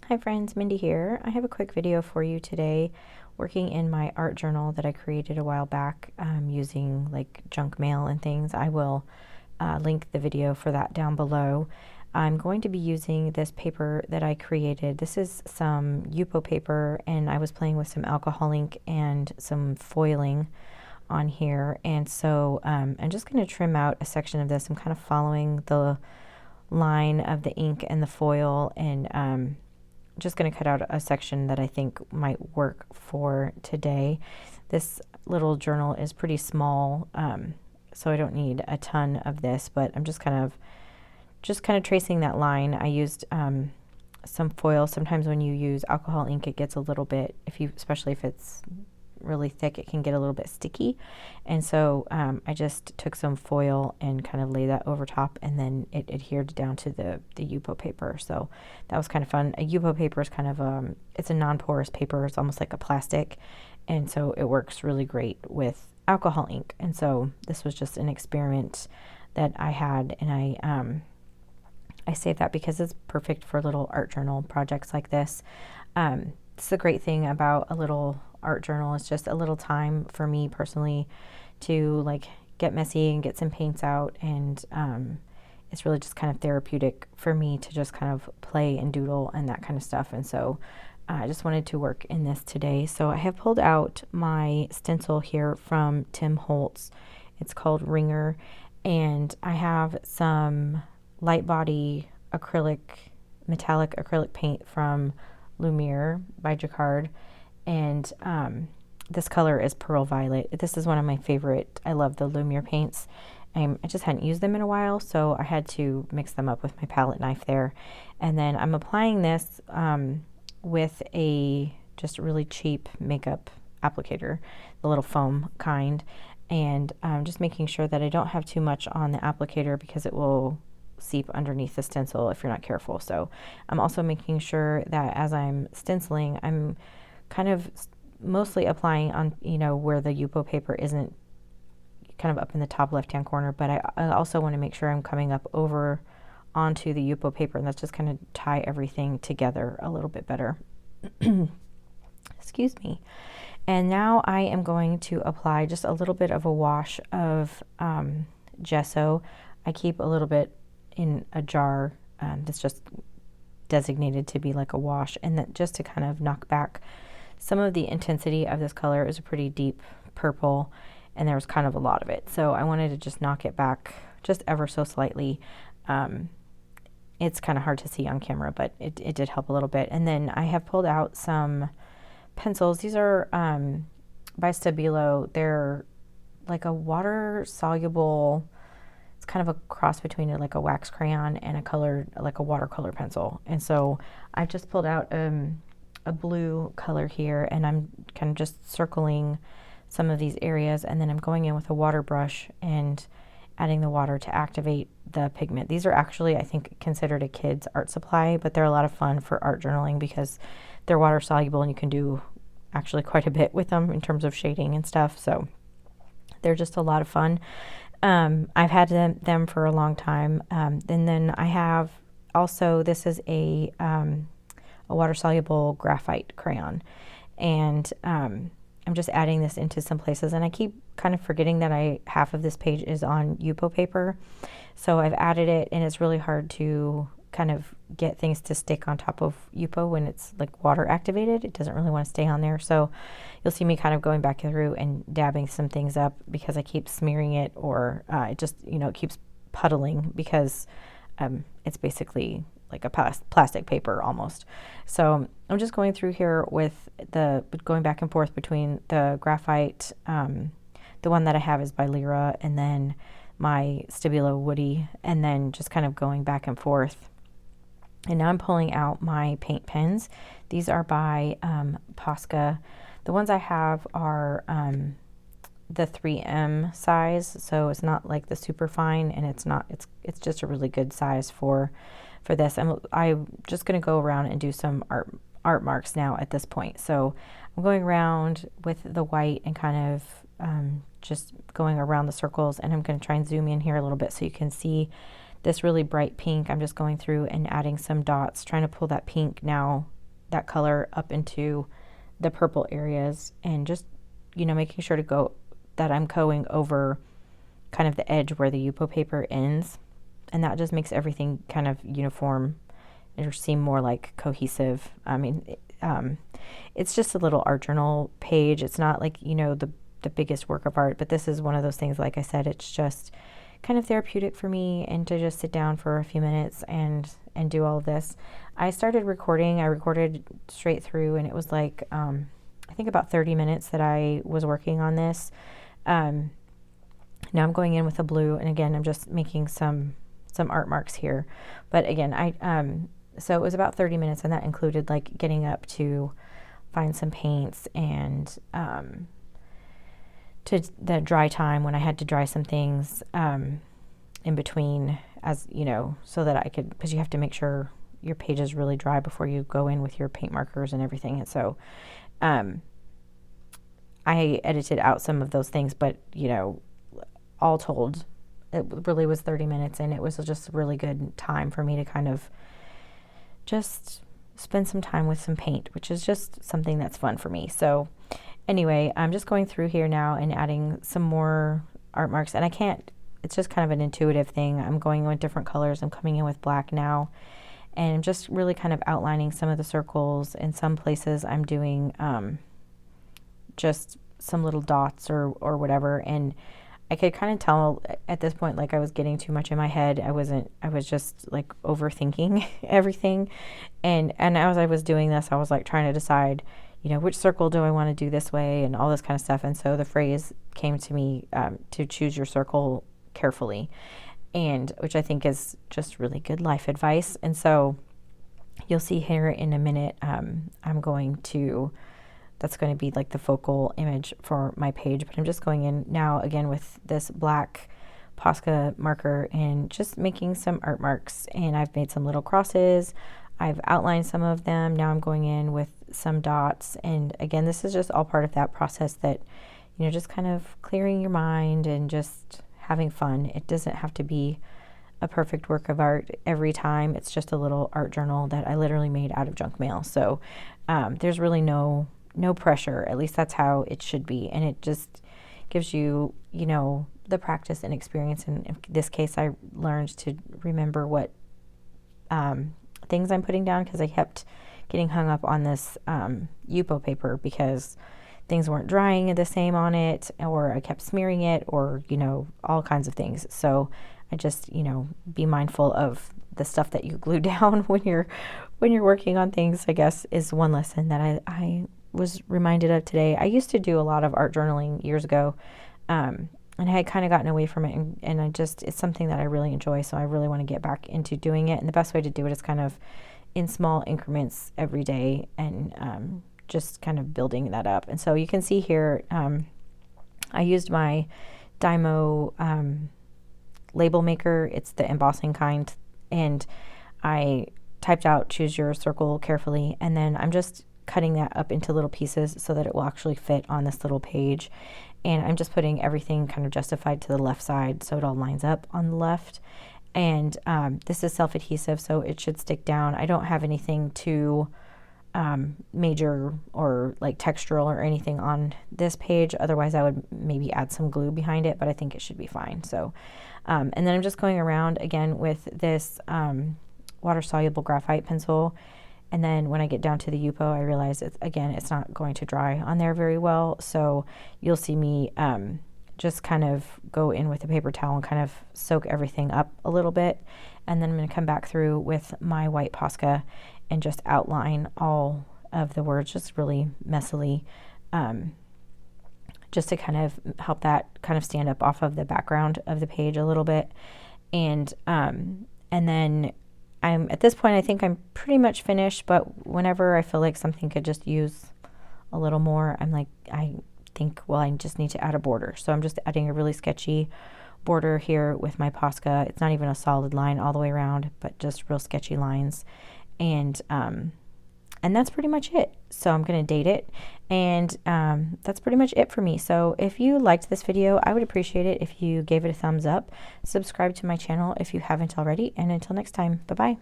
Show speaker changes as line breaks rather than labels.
Hi friends, Mindy here. I have a quick video for you today working in my art journal that I created a while back using like junk mail and things. I will link the video for that down below. I'm going to be using this paper that I created. This is some Yupo paper, and I was playing with some alcohol ink and some foiling on here, and so I'm just going to trim out a section of this. I'm kind of following the line of the ink and the foil, and just going to cut out a section that I think might work for today. This little journal is pretty small, so I don't need a ton of this, but I'm just kind of tracing that line. I used some foil. Sometimes when you use alcohol ink, it gets a little bit, especially if it's really thick, it can get a little bit sticky. And so I just took some foil and kind of laid that over top, and then it adhered down to the Yupo paper. So that was kind of fun. A Yupo paper is kind of it's a non-porous paper. It's almost like a plastic, and so it works really great with alcohol ink. And so this was just an experiment that I had, and I saved that because it's perfect for little art journal projects like this. It's the great thing about a little art journal. It's just a little time for me personally to like get messy and get some paints out, and it's really just kind of therapeutic for me to just kind of play and doodle and that kind of stuff. And so I just wanted to work in this today. So I have pulled out my stencil here from Tim Holtz. It's called Ringer, and I have some light body metallic acrylic paint from Lumiere by Jacquard, and this color is Pearl Violet. This is one of my favorite. I love the Lumiere paints. I just hadn't used them in a while, so I had to mix them up with my palette knife there. And then I'm applying this with a just really cheap makeup applicator, the little foam kind, and just making sure that I don't have too much on the applicator because it will seep underneath the stencil if you're not careful. So I'm also making sure that as I'm stenciling, I'm kind of mostly applying on, where the Yupo paper isn't kind of up in the top left-hand corner, but I also want to make sure I'm coming up over onto the Yupo paper, and that's just kind of tie everything together a little bit better. Excuse me. And now I am going to apply just a little bit of a wash of gesso. I keep a little bit in a jar that's just designated to be like a wash, and that just to kind of knock back some of the intensity of this color. Is a pretty deep purple, and there was kind of a lot of it, so I wanted to just knock it back just ever so slightly. It's kind of hard to see on camera, but it did help a little bit. And then I have pulled out some pencils. These are by Stabilo. They're like a water-soluble, it's kind of a cross between like a wax crayon and a color, like a watercolor pencil. And so I've just pulled out a blue color here, and I'm kind of just circling some of these areas, and then I'm going in with a water brush and adding the water to activate the pigment. These are actually, I think, considered a kid's art supply, but they're a lot of fun for art journaling because they're water soluble and you can do actually quite a bit with them in terms of shading and stuff. So they're just a lot of fun. I've had them for a long time. And then I have also, this is a water-soluble graphite crayon. And I'm just adding this into some places. And I keep kind of forgetting that half of this page is on Yupo paper. So I've added it, and it's really hard to kind of get things to stick on top of Yupo when it's like water activated. It doesn't really want to stay on there. So you'll see me kind of going back through and dabbing some things up because I keep smearing it, or it just, it keeps puddling because it's basically like a plastic paper almost. So I'm just going through here with going back and forth between the graphite. The one that I have is by Lyra, and then my Stabilo Woody, and then just kind of going back and forth. And now I'm pulling out my paint pens. These are by Posca. The ones I have are the 3M size, so it's not like the super fine, and it's just a really good size for this. I'm just going to go around and do some art marks now at this point. So I'm going around with the white and kind of just going around the circles, and I'm going to try and zoom in here a little bit so you can see this really bright pink. I'm just going through and adding some dots, trying to pull that pink now that color up into the purple areas, and just, you know, making sure to go that I'm going over kind of the edge where the Yupo paper ends, and that just makes everything kind of uniform or seem more like cohesive. I mean, it's just a little art journal page. It's not like, you know, the biggest work of art, but this is one of those things, like I said, it's just kind of therapeutic for me, and to just sit down for a few minutes and do all of this. I started recording. I recorded straight through, and it was like I think about 30 minutes that I was working on this. Now I'm going in with a blue, and again, I'm just making some art marks here. But again, so it was about 30 minutes, and that included like getting up to find some paints, and to the dry time when I had to dry some things in between, as you know, so that I could, because you have to make sure your page is really dry before you go in with your paint markers and everything. And so I edited out some of those things, but you know, all told, it really was 30 minutes, and it was just a really good time for me to kind of just spend some time with some paint, which is just something that's fun for me. So anyway, I'm just going through here now and adding some more art marks, and I can't, it's just kind of an intuitive thing. I'm going with different colors. I'm coming in with black now, and I'm just really kind of outlining some of the circles. In some places I'm doing just some little dots or whatever, and I could kind of tell at this point, like, I was getting too much in my head. I was just like overthinking everything. And as I was doing this, I was like trying to decide, you know, which circle do I want to do this way, and all this kind of stuff. And so the phrase came to me to choose your circle carefully, and which I think is just really good life advice. And so you'll see here in a minute, that's going to be like the focal image for my page, but I'm just going in now again with this black Posca marker and just making some art marks. And I've made some little crosses. I've outlined some of them. Now I'm going in with some dots. And again, this is just all part of that process that, you know, just kind of clearing your mind and just having fun. It doesn't have to be a perfect work of art every time. It's just a little art journal that I literally made out of junk mail. So there's really no pressure. At least that's how it should be. And it just gives you, you know, the practice and experience. And in this case, I learned to remember what things I'm putting down, because I kept getting hung up on this Yupo paper because things weren't drying the same on it, or I kept smearing it, or, you know, all kinds of things. So I just, you know, be mindful of the stuff that you glue down when you're working on things, I guess, is one lesson that I was reminded of today. I used to do a lot of art journaling years ago, and I had kind of gotten away from it, and it's something that I really enjoy, so I really want to get back into doing it. And the best way to do it is kind of in small increments every day, and just kind of building that up. And so you can see here, I used my Dymo label maker. It's the embossing kind, and I typed out choose your circle carefully, and then I'm just cutting that up into little pieces so that it will actually fit on this little page. And I'm just putting everything kind of justified to the left side so it all lines up on the left. And this is self-adhesive, so it should stick down. I don't have anything too major or like textural or anything on this page. Otherwise I would maybe add some glue behind it, but I think it should be fine. So and then I'm just going around again with this water-soluble graphite pencil. And then when I get down to the Yupo, I realize it's not going to dry on there very well. So you'll see me just kind of go in with a paper towel and kind of soak everything up a little bit. And then I'm going to come back through with my white Posca and just outline all of the words, just really messily, just to kind of help that kind of stand up off of the background of the page a little bit. And then at this point, I think I'm pretty much finished, but whenever I feel like something could just use a little more, I think, well, I just need to add a border. So I'm just adding a really sketchy border here with my Posca. It's not even a solid line all the way around, but just real sketchy lines. And that's pretty much it. So I'm going to date it. And that's pretty much it for me. So if you liked this video, I would appreciate it if you gave it a thumbs up. Subscribe to my channel if you haven't already. And until next time, bye-bye.